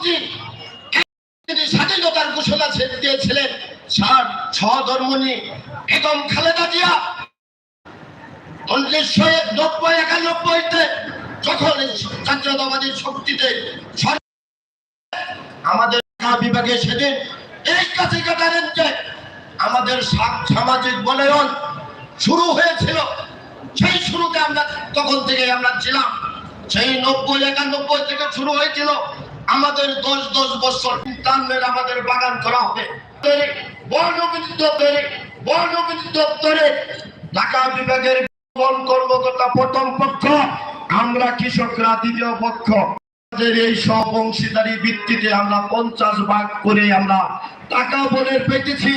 তিনি স্বাধীনতার ঘোষণা দিয়েছিলেন সহধর্মিণী বেগম খালেদা জিয়া 1990-91-তে যখন জাতীয়তাবাদী শক্তিতে আমাদের বিভাগে সেদিন এই কাছে কাটারেন যে আমাদের সামাজিক বলয়ন শুরু হয়েছিল। সেই শুরুতে আমরা তখন থেকে আমরা ছিলাম, সেই 90-91 থেকে শুরু হয়েছিল। আমাদের 10 বছর সন্তানদের আমাদের বাগান করা হবে। বর্ণবিদ্যুৎ দপ্তরে ঢাকা বিভাগের বন কর্মকর্তা প্রথম পক্ষ, আমরা কৃষকরা দ্বিতীয় পক্ষ। এই সব অংশীদারি ভিত্তিতে আমরা 50 ভাগ করে আমরা টাকা বনের পেতেছি।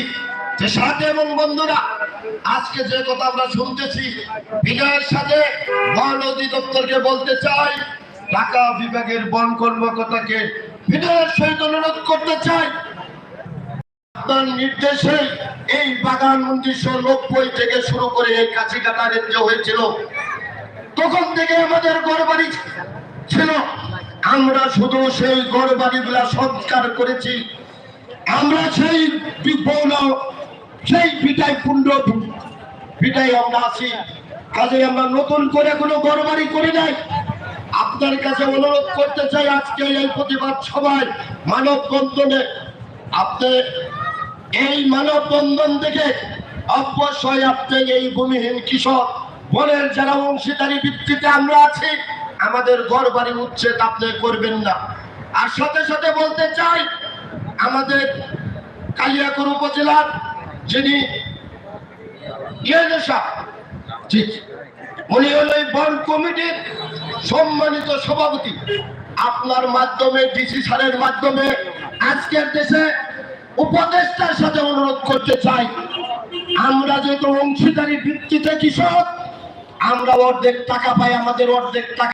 যে সাথে এবং বন্ধুরা, আজকে যে কথা আমরা শুনতেছি, বিনয়ের সাথে বন অধিদপ্তরকে বলতে চাই, ঢাকা বিভাগের বন কর্মকর্তাকে বিনয়ের সহিত অনুরোধ করতে চাই, আপনার নির্দেশে এই বাগান 1990 থেকে শুরু করে এই কাছিকাটা রেঞ্জ হয়েছিল, তখন থেকে আমাদের ঘরবাড়ি ছিল। আমরা শুধু সেই ঘরবাড়িগুলা সংস্কার করেছি। আমরা সেই পিঠাই আমরা আছি। কাজে আমরা নতুন করে কোনো ঘরবাড়ি করি নাই। আপনার কাছে অনুরোধ করতে চাই, আজকে এই প্রতিবাদ সভায় মানববন্ধনে আপনি এই মানববন্ধন থেকে অবশ্যই আপনি এই ভূমিহীন কৃষক বনের যারা অংশীদারি ভিত্তিতে আমরা আছি, আমাদের ঘরবাড়ি উচ্ছেদ আপনি করবেন না। আর সাথে সাথে বলতে চাই, আমাদের কালিয়াকৈর উপজেলার যিনি উনি হলো বন কমিটির সম্মানিত সভাপতি, আপনার মাধ্যমে ডিসি স্যারের মাধ্যমে আজকের দেশে উপদেষ্টার সাথে অনুরোধ করতে চাই, আমরা যেহেতু অংশীদারি ভিত্তিতে কৃষক, আমরা অর্ধেক টাকা পাই, আমাদের অর্ধেক টাকা